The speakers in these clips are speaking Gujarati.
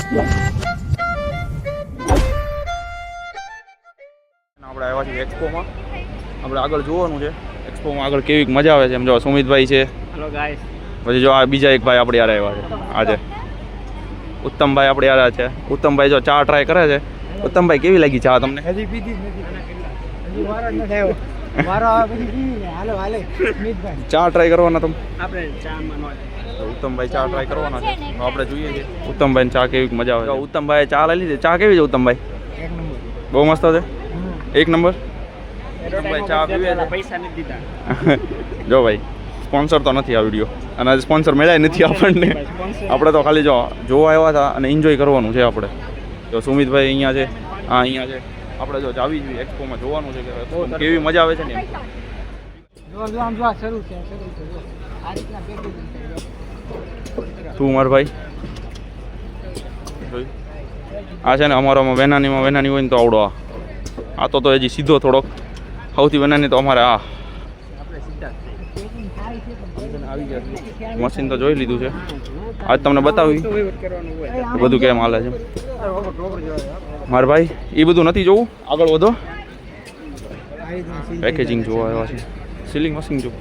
આપણે આવ્યા છીએ એક્સપોમાં. આપણે આગળ જોવાનું છે એક્સપોમાં આગળ કેવી મજા આવે છે. એમ જો સુમિતભાઈ છે. Hello guys. પછી જો આ બીજા એક ભાઈ આપણે યાર આવ્યા છે આજે. ઉત્તમભાઈ આપણે યાર છે. ઉત્તમભાઈ જો ચા ટ્રાય કરે છે. ઉત્તમભાઈ કેવી લાગી ચા તમને? હજી પીધી જ નથી. હજી વારો જ નથી આવ્યો. વારો આવે પછી પીવી. હાલો હાલે સ્મિતભાઈ. ચા ટ્રાય કરવાના તમે? આપણે ચામાં નો ઉત્તમભાઈ ચા ટ્રાય કરવાના છે. આપણે જોઈએ છીએ ઉત્તમભાઈ ચા કેવી મજા આવે. ઉત્તમભાઈ ચા લઈ લીધી. ચા કેવી છે ઉત્તમભાઈ? એક નંબર. બહુ મસ્ત છે. એક નંબર. ઉત્તમભાઈ ચા પીવે છે. પૈસા નથી દીધા. જો ભાઈ સ્પોન્સર તો નથી આ વિડીયો અને સ્પોન્સર મળ્યા નથી આપણને. આપણે તો ખાલી જોવા આવ્યા હતા અને એન્જોય કરવાનું છે આપણે. જો સુમિતભાઈ અહીંયા છે, હા અહીંયા છે. આપણે જો આવી જોઈએ એક્સપોમાં જોવાનું છે કે કેવી મજા આવે છે ને. તું માર ભાઈ આ છે ને અમારામાં વેનાની હોય ને તો આવડો આ તો હજી સીધો થોડોક સૌથી વેનાની તો અમારે આ આવી ગયા મશીન તો જોઈ લીધું છે. આજ તમને બતાવી બધું કેમ હાલે છે મારા ભાઈ. એ બધું નથી જોવું, આગળ વધો. પેકેજિંગ જોવા આવ્યા છે. સીલિંગ મશીન જો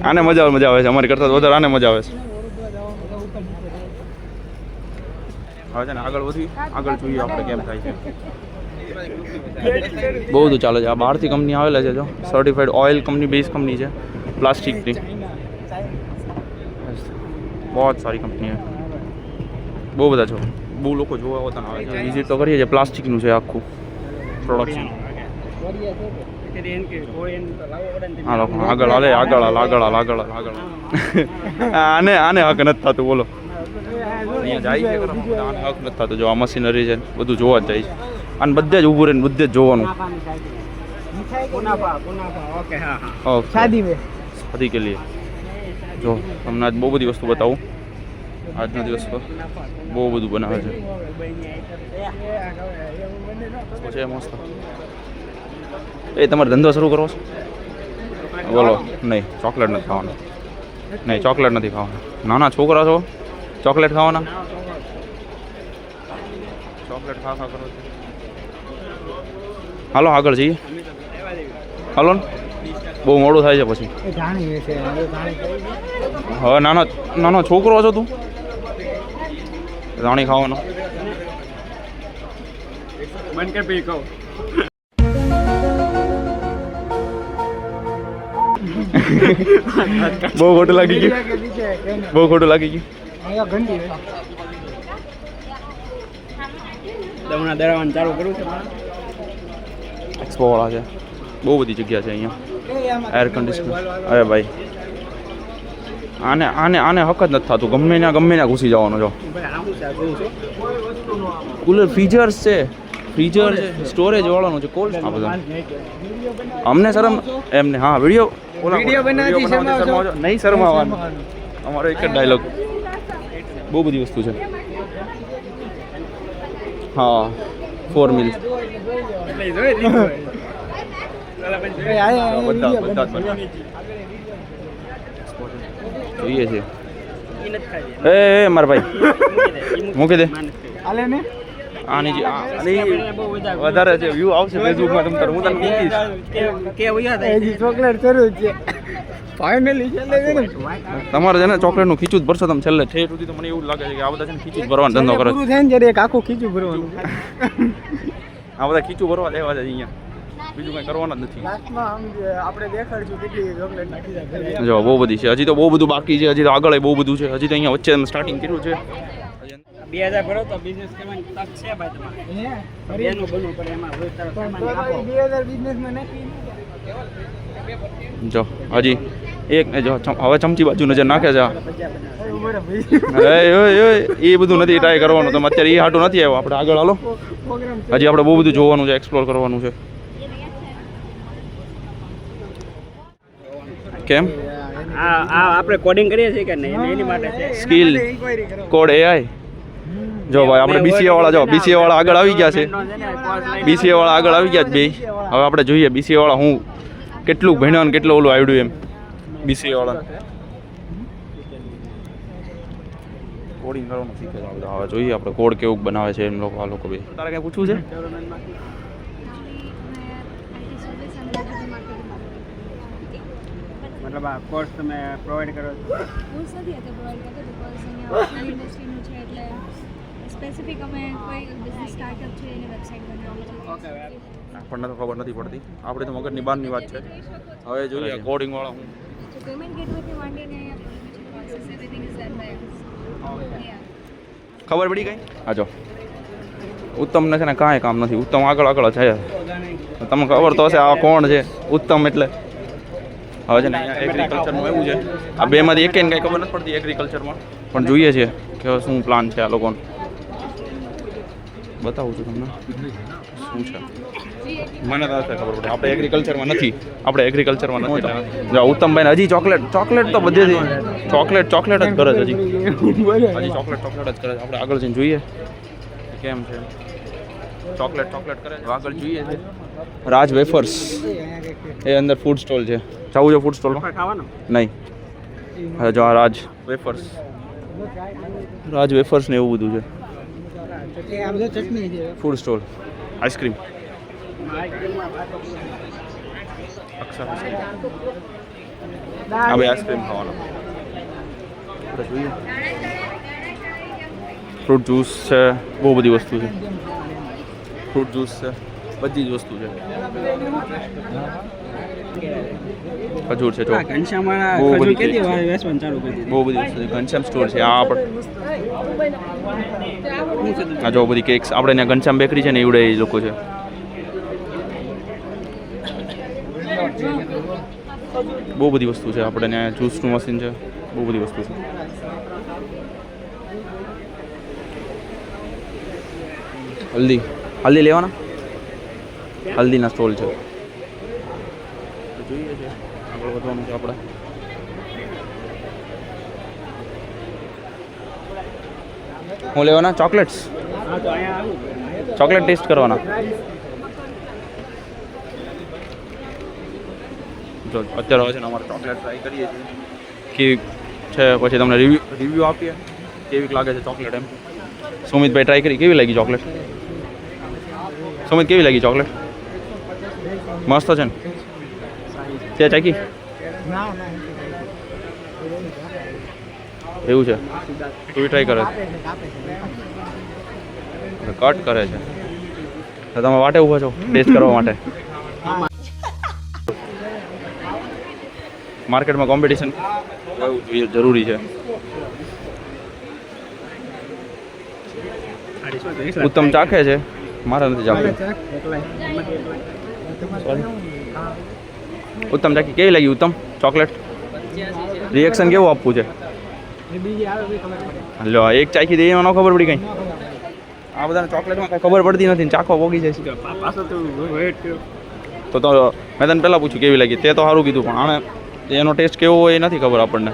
આને મજા આવે છે. અમારી કરતાં વધારે આને મજા આવે છે. હવે છે ને આગળ વધી આગળ જોઈએ આપણે કેમ થાય છે. બહુ બધું ચાલે છે. આ બહારથી કંપની આવેલા છે. જો certified oil company base company છે પ્લાસ્ટિકની. બહુ સારી કંપની છે. બહુ બધા છો બહુ લોકો જોવા હોતા આવે છે. વિઝિટ તો કરીએ છીએ. પ્લાસ્ટિકનું છે આખું પ્રોડક્શન. હા લોકો આગળ હાલે આગળ આને હક નથી થતું. બોલો અહીંયા જાય છે આને હક નથી થતું. જો આ મશીનરી છે બધું જોવા જ જાય છે. અને બધે જ ઊભું રહીને બધે જ જોવાનું. શાદી કે લીએ જો તમને આજ બહુ બધી વસ્તુ બતાવું. આજનો દિવસ બહુ બધું બનાવે છે. મસ્ત. એ તમારે ધંધો શરૂ કરવો છે? બોલો. નહીં ચોકલેટ નથી ખાવાના. નહીં ચોકલેટ નથી ખાવાના. નાના છોકરા છો ચોકલેટ ખાવાના? ચોકલેટ ખા કરો. હાલો આગળ જઈએ. હાલો ને બહુ મોડું થાય છે પછી. હવે નાનો છોકરો છો તું? રાણી ખાવાનો બહુ ખોટું લાગી ગયું. બહુ ખોટું લાગી ગયું. દરવાનું ચાલુ કરું છે. એક્સપો વાળા છે. બહુ બધી જગ્યા છે અહીંયા. Air conditioner. અરે ભાઈ આને હક જ નથી થતું. ગમે ત્યાં ઘૂસી જવાનું. જો કુલર ફ્રીઝર્સ છે. ફ્રીઝર છે. સ્ટોરેજ વાળાનું છે. કોલ્ડ આ બધા અમને શરમ એમને. હા વિડીયો નહીં શરમાવાનું. અમારો એક જ ડાયલોગ. બહુ બધી વસ્તુ છે. હા 4 મિલ જોઈએ છે. એ મારા ભાઈ મૂકી દે. આની વધારે છે. વ્યૂ આવશે ફેસબુકમાં. હું તને મૂકીશ. ચોકલેટ શરૂ છે ફાઇનલી. તમારે છે ને ચોકલેટનું ખીચું જ ભરશો તમે છેલ્લે ઠેઠ સુધી. તો મને એવું લાગે છે કે આ બધા છે ને ખીચું જ ભરવાનો ધંધો કરે છે. એક આખું ખીચું ભરવાનું. આ બધા ખીચું ભરવા દેવા છે અહીંયા. બીજું કંઈ કરવાનું જ નથી. આપણે દેખાડશું કેટલી ચોકલેટ નાખી. જો બહુ બધી છે. હજી તો બહુ બધું બાકી છે. હજી તો આગળ બહુ બધું છે. હજી તો અહીંયા વચ્ચે સ્ટાર્ટિંગ કર્યું છે. 2000 ભરો તો બિઝનેસ કરવાની તક છે ભાઈ તમારે. બેનું બનવું પડે એમાં. 2000 બિઝનેસમાં નાખી. જો હજી એક જો હવે ચમચી બાજુ નજર નાખે છે. એ બધું નથી ટ્રાય કરવાનું. તમે અત્યારે એ હાટું નથી આવ્યો. આપણે આગળ હાલો. હજી આપણે બહુ બધું જોવાનું છે. એક્સપ્લોર કરવાનું છે. કેમ આપણે કોડિંગ કરીએ છીએ કે નહીં એની માટે છે. Skill code AI. જો ભાઈ આપણે બીસીએ વાળા જો બીસીએ વાળા આગળ આવી ગયા છે. બીસીએ વાળા આગળ આવી ગયા છે બે. હવે આપણે જોઈએ બીસીએ વાળા હું કેટલું ભણ્યો ને કેટલું ઓલું આવડ્યું એમ. BCA વાળા કોડિંગ કરવાનું શીખે છે આ બધા. હવે જોઈએ આપણે કોડ કેવું બનાવે છે એમ લોકો આ લોકો બે. તારે કઈ પૂછવું છે? મતલબ આ કોર્સ તમે પ્રોવાઈડ કરો છો? કોર્સ નથી અત્યારે પ્રોવાઈડ કરતો બિકોઝ અહીંયા હોટલ ઇન્ડસ્ટ્રીનું છે એટલે સ્પેસિફિક અમે કોઈ બિઝનેસ સ્ટાર્ટઅપ છે એની વેબસાઇટ બનાવી છે. ઓકે આપણને તો ખબર નથી પડતી, આપણે તો મગજની બહારની વાત છે. હવે જોઈએ કોડિંગ વાળા હું તો પેમેન્ટ ગેટવેથી માંડીને process everything is done by ખબર પડી ગઈ. હા જો ઉત્તમને છે ને કાંઈ કામ નથી. ઉત્તમ આગળ આગળ છે. તમને ખબર તો હશે આ કોણ છે ઉત્તમ એટલે. હવે છે ને અહીંયા એગ્રીકલ્ચરનું એવું છે, આ બેમાંથી એકેયને કાંઈ ખબર નથી પડતી એગ્રીકલ્ચરમાં, પણ જોઈએ છે કે શું પ્લાન છે આ લોકોનો. બતાવું છું તમને શું છે. મને તો હશે ખબર પડે. આપણે એગ્રીકલ્ચરમાં નથી, આપણે એગ્રીકલ્ચરમાં નથી. જો ઉત્તમભાઈને હજી ચોકલેટ તો બધેથી ચોકલેટ જ કરે છે હજી ચોકલેટ જ કરે છે. આપણે આગળ જઈને જોઈએ કેમ છે. ચોકલેટ કરે છે. આગળ જોઈએ છે રાજ વેફર્સ, એ અંદર ફૂડ સ્ટોલ છે. જવું છે ફૂડ સ્ટોલમાં? ખાવાનું નહીં. હા જો આ રાજ વેફર્સ ને એવું બધું છે. Food stall, ice cream. હવે આઈસ્ક્રીમ ખાવાનો. ફ્રૂટ જ્યુસ છે, બહુ બધી વસ્તુ છે. ફ્રૂટ જ્યુસ છે, બધી જ વસ્તુ છે. ખજૂર છે, ઘનશ્યામવાળા બહુ ખજૂર બધી કેદી વાર વેચવાનું ચાલુ કરી દીધું? બહુ બધી વસ્તુ છે. ઘનશ્યામ સ્ટોર છે. આ જો બધી કેક્સ. આપણે ત્યાં ઘનશ્યામ બેકરી છે ને એવડે એ લોકો છે. બહુ બધી વસ્તુ છે. આપણે ત્યાં જ્યુસનું મશીન છે, બહુ બધી વસ્તુ છે. હલ્દી લેવાના? હલ્દીના સ્ટોલ છે. જોઈએ છે આગળ વધવાનું છે આપણે. હું લેવાના ચોકલેટ્સ? હા તો અહીંયા આવું ચોકલેટ ટેસ્ટ કરવાના. જો અત્યારે હોય છે ને અમારે ચોકલેટ ટ્રાય કરીએ છીએ કેવી છે, પછી તમને રિવ્યૂ આપીએ કેવી લાગે છે ચોકલેટ એમ. સુમિતભાઈ ટ્રાય કરી, કેવી લાગી ચોકલેટ? સુમિત કેવી લાગી ચોકલેટ? મસ્ત છે ને? તે ચાકી એવું છે? તું ટ્રાય કરે છે? કટ કરે છે તો તમે વાટે ઊભા છો ટેસ્ટ કરવા માટે? માર્કેટમાં કોમ્પિટિશન જરૂરી છે. ઉત્તમ ચાખે છે, મારે નથી ચાખતું. ઉત્તમ ચાખી, કેવી લાગી ઉત્તમ ચોકલેટ? રિએક્શન કેવું આપવું છે? લો એક ચાખી દઈએ એમાં ન ખબર પડી કઈ. આ બધાને ચોકલેટમાં કઈ ખબર પડતી નથી, ચાખવા પોગી જાય છે. તો મેં તને પહેલાં પૂછ્યું કેવી લાગી, તે તો સારું કીધું, પણ આને એનો ટેસ્ટ કેવો હોય એ નથી ખબર આપણને.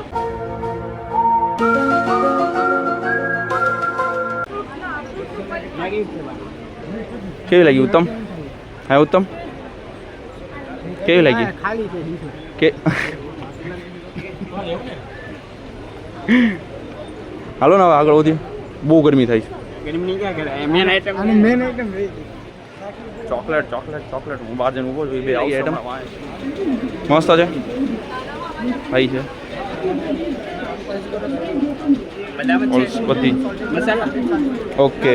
કેવી લાગી ઉત્તમ? હા ઉત્તમ કેવી લાગી? કે હાલો ને હવે આગળ વધીએ. બહુ ગરમી થાય છે. ચોકલેટ હું બહાર જઈને ઊભો છું. બે આઈટમ મસ્ત છે, ખાઈ છે બધી. ઓકે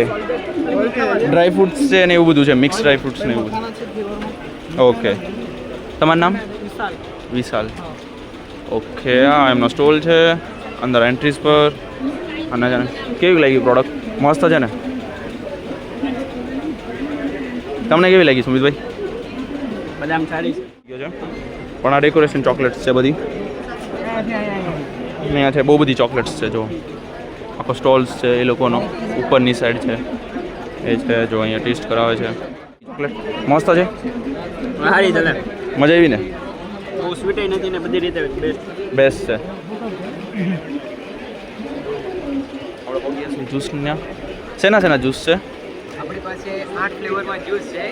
ડ્રાય ફ્રૂટ્સ છે ને એવું બધું છે, મિક્સ ડ્રાય ફ્રૂટ્સ ને એવું બધું. ઓકે તમારું નામ? વિશાલ. ઓકે આ એમનો સ્ટોલ છે અંદર એન્ટ્રીસ પર. અને છે ને કેવી લાગી પ્રોડક્ટ? મસ્ત છે ને? તમને કેવી લાગી સુમિતભાઈ? બદામ સારી છે પણ આ ડેકોરેશન ચોકલેટ્સ છે બધી. અહીંયા છે બહુ બધી ચોકલેટ્સ છે. જો આખો સ્ટોલ્સ છે એ લોકોનો, ઉપરની સાઈડ છે એ છે. જો અહીંયા ટેસ્ટ કરાવે છે ચોકલેટ. મસ્ત છે, સારી ચાલે, મજા આવી ને? બહુ સ્વીટ નથી ને બધી રીતે બેસ્ટ છે. જ્યુસ ને શેના જ્યુસ છે? આપણી પાસે 8 ફ્લેવરમાં જ્યુસ છે.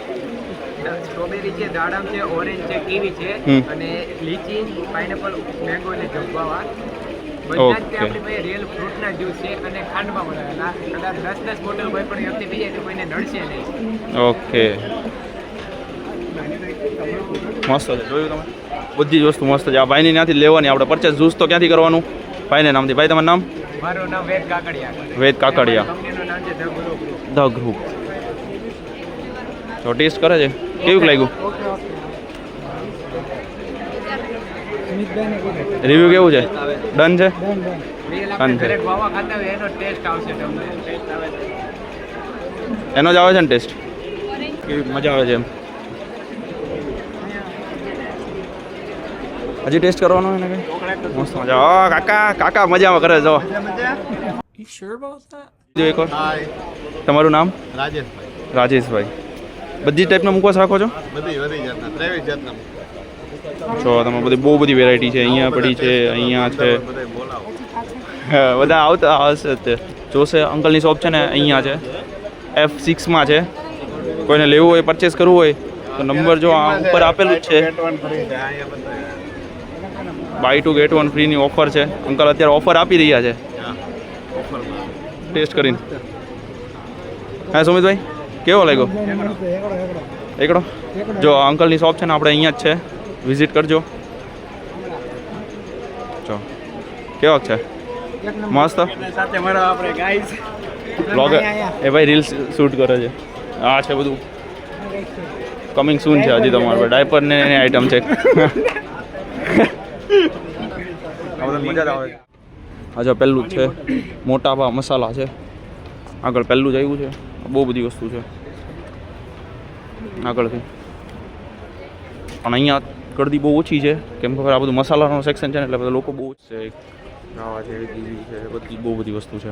સ્ટ્રોબેરી છે, દાડમ છે, ઓરેન્જ છે, કીવી છે અને લીચી, પાઇનેપલ, મેંગો અને જંબાવા. બધા જ તે આપણી પાસે રિયલ ફ્રૂટના જ્યુસ છે અને ખાંડમાં બનાવેલા. કદાચ 10 બોટલ કોઈ પણ વ્યક્તિ પીએ તો કોઈને નડશે નહીં. ઓકે, મસ્ત છે. જોયું તમે, બધી જ વસ્તુ મસ્ત છે. આ ભાઈની ત્યાંથી લેવાની. આપણે પરચેસ જ્યુસ તો ક્યાંથી કરવાનું? ભાઈને નામથી. ભાઈ તમારું નામ? મારું નામ વેદ કાકડિયા. વેદ કાકડિયા. કંપનીનું નામ છે ધ ગ્રુપ. The group. તો ટેસ્ટ કરે છે, કેવું લાગ્યું? રિવ્યુ કેવું છે? ડન છે? આપણે ઘરે ગોવા ખાતા હોય એનો ટેસ્ટ આવશે તમને. ટેસ્ટ આવે છે એનો જ આવે છે ને ટેસ્ટ? કેવી મજા આવે છે એમ? હજી ટેસ્ટ કરવાનો હોય ને કંઈ? મસ્ત મજા. હા કાકા, કાકા મજામાં કરે જો. જો એકવાર તમારું નામ? રાજેશભાઈ. રાજેશભાઈ. બધી ટાઈપના મુખવાસ રાખો છો? બધી જાતના 23 જાતના છો તમે? બધી બહુ બધી વેરાયટી છે. અહીંયા પડી છે, અહીંયા છે, બધા બોલાવો. બધા આવતા હશે તે જોશે. અંકલની શોપ છે ને અહીંયા છે, F6 છે. કોઈને લેવું હોય, પરચેસ કરવું હોય તો નંબર જો આ ઉપર આપેલું જ છે. બાય 2 get 1 ફ્રીની ઓફર છે. અંકલ અત્યારે ઓફર આપી રહ્યા છે ટેસ્ટ કરીને. હા સુમિતભાઈ, કેવો લાગ્યો? એકડો. જો અંકલની શોપ છે ને આપણે અહીંયા જ છે, વિઝિટ કરજો. જો કેવાક છે? મસ્ત. સાથે મળો આપણે ગાઈસ. બ્લોગર એ ભાઈ રીલ્સ શૂટ કરે છે. આ છે બધું કમિંગ સૂન છે. હજી તમારે ડાયપર ને એની આઈટમ છે. મજા આવે. હજુ પહેલું જ છે, મોટા ભાવ મસાલા છે. આગળ પહેલું જ આવ્યું છે. બહુ બધી વસ્તુ છે આગળથી. પણ અહીંયા ગળદી બહુ ઓછી છે, કેમ ખબર આ બધું મસાલાનો સેક્શન છે ને એટલે બધા લોકો બહુ જ છે. રાવા છે, દીવી છે, બધી બહુ બધી વસ્તુ છે.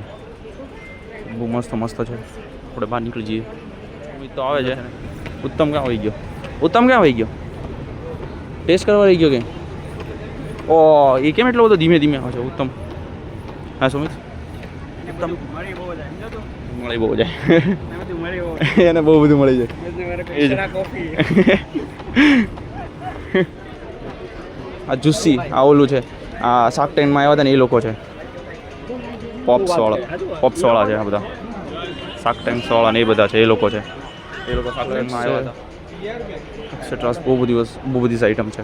બહુ મસ્ત મસ્ત છે. આપણે બહાર નીકળી જઈએ. તો આવે છે. ઉત્તમ ક્યાં આવી ગયો? ઉત્તમ ક્યાં આવી ગયો? ટેસ્ટ કરવા આવી ગયો કે? ઓ એ કેમ એટલો બધો ધીમે ધીમે આવે છે ઉત્તમ? હા સુમિત, ઉત્તમ મળી બહુ જાય. એને બહુ બધું મળી જાય. આ જુસ્સી, આ ઓલું છે, આ શાર્ક ટેન્કમાં આવ્યા હતા ને એ લોકો છે. પોપ્સવાળા છે આ બધા. શાર્ક ટેન્ક્સવાળા ને એ બધા છે, એ લોકો છે. એ લોકો શાર્ક ટેન્કમાં આવ્યા હતા. એક્સેટ્રાસ બહુ બધી આઈટમ છે.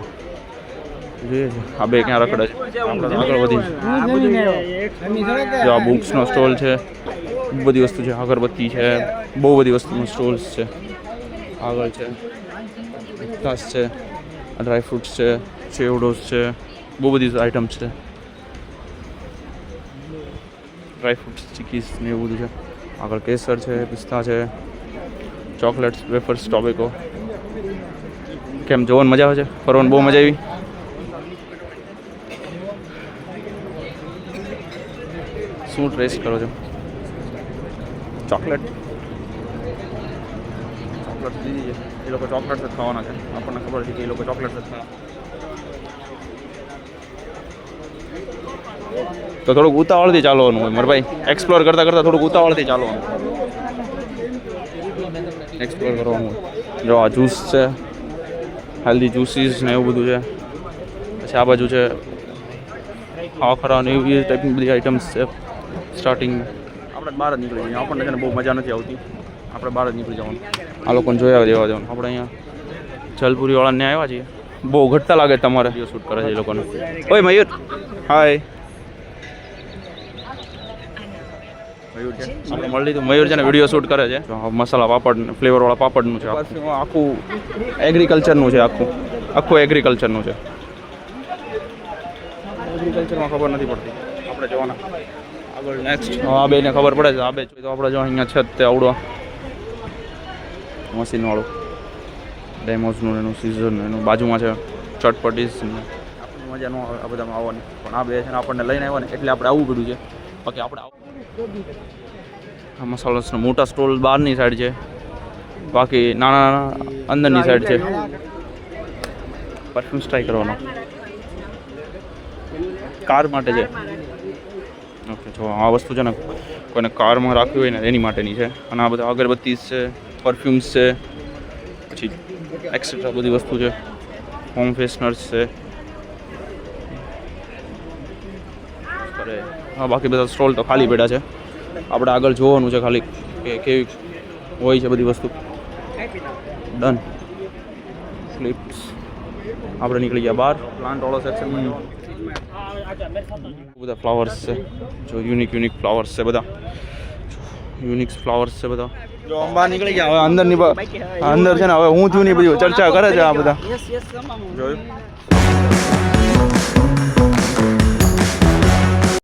જોઈએ છે આ બે ક્યાં રખડે છે. આપણે આગળ વધી. જો આ બુક્સનો સ્ટોલ છે, બહુ બધી વસ્તુ છે. અગરબત્તી છે, બહુ બધી વસ્તુનો સ્ટોલ્સ છે. આગળ છે ઘાસ છે, ડ્રાય ફ્રૂટ્સ છે, ચેવડોસ છે, બહુ બધી આઈટમ્સ છે. ડ્રાય ફ્રૂટ્સ, ચીકીસ ને એવું બધું છે. આગળ કેસર છે, પિસ્તા છે, ચોકલેટ્સ, વેફર્સ, ટોબેકો. કેમ જોવાની મજા આવે છે? ફરવાની બહુ મજા આવી. શું ટેસ્ટ કરો છો? ચોકલેટ લીધી છે. એ લોકો ચોકલેટ્સ જ ખાવાના છે. આપણને ખબર છે કે એ લોકો ચોકલેટ્સ જ ખાવાના. તો થોડુંક ઉતાવળથી ચાલવાનું હોય મારા ભાઈ. એક્સપ્લોર કરતાં થોડુંક ઉતાવળથી ચાલવાનું, એક્સપ્લોર કરવાનું હોય. જો આ જ્યુસ છે, હેલ્ધી જ્યુસીસ ને એવું બધું છે. પછી આ બાજુ છે ખાખરા ને એવી ટાઈપની બધી આઈટમ્સ છે. સ્ટાર્ટિંગ આપણે બહાર જ નીકળી જઈએ. આપણને છે ને બહુ મજા નથી આવતી. આપણે બહાર જ નીકળી જવાનું. આ લોકોને જોયા દેવા જવાનું. આપણે અહીંયા જલપુરીવાળાને આવ્યા છીએ. બહુ ઘટતા લાગે તમારે વિડીયો શૂટ કરે છે એ લોકોને. ઓય મયુર, હાય. મયુર છે, આપણે મળી લીધું. મયુર છે ને વિડીયો શૂટ કરે છે. મસાલા પાપડ, ફ્લેવરવાળા પાપડનું છે. આખું એગ્રીકલ્ચરનું છે. આખું એગ્રીકલ્ચરનું છે. એગ્રીકલ્ચરમાં ખબર નથી પડતી. આપણે જોવાના આગળ નેક્સ્ટ. આ બેને ખબર પડે છે. આ બે તો આપણે જો અહીંયા છે તે આવડો મશીનવાળું ડેમોઝનું એનું સીઝન એનું બાજુમાં છે ચટપટીસ. આપણને મજા ન આવે આ બધામાં આવવાની, પણ આ બે છે ને આપણને લઈને આવ્યા ને એટલે આપણે આવવું પડ્યું છે. બાકી આપણે આ મસાલાસનો મોટા સ્ટોલ બહારની સાઈડ છે, બાકી નાના અંદરની સાઈડ છે. પરફ્યુમ્સ ટ્રાય કરવાનો કાર માટે છે. ઓકે, જો આ વસ્તુ છે ને કોઈને કારમાં રાખવી હોય ને એની માટેની છે. અને આ બધા અગરબત્તી છે, પરફ્યુમ્સ છે, પછી એક્સેટ્રા બધી વસ્તુ છે. હોમ ફ્રેશનર્સ છે. અરે હા, બાકી બધા સ્ટોલ તો ખાલી પડ્યા છે. આપણે આગળ જોવાનું છે ખાલી કે કેવી હોય છે બધી વસ્તુ. ડન. સ્લીપ્સ. આપણે નીકળી ગયા બહાર પ્લાન્ટ વાળો સેક્શનમાં. બધા ફ્લાવર્સ છે જો, યુનિક ફ્લાવર્સ છે બધા. યુનિક ફ્લાવર્સ છે બધા. જો અંબા નીકળી ગયા. હવે અંદર છે ને, હવે હું થયું ની બધી ચર્ચા કરે છે આ બધા. જોયું.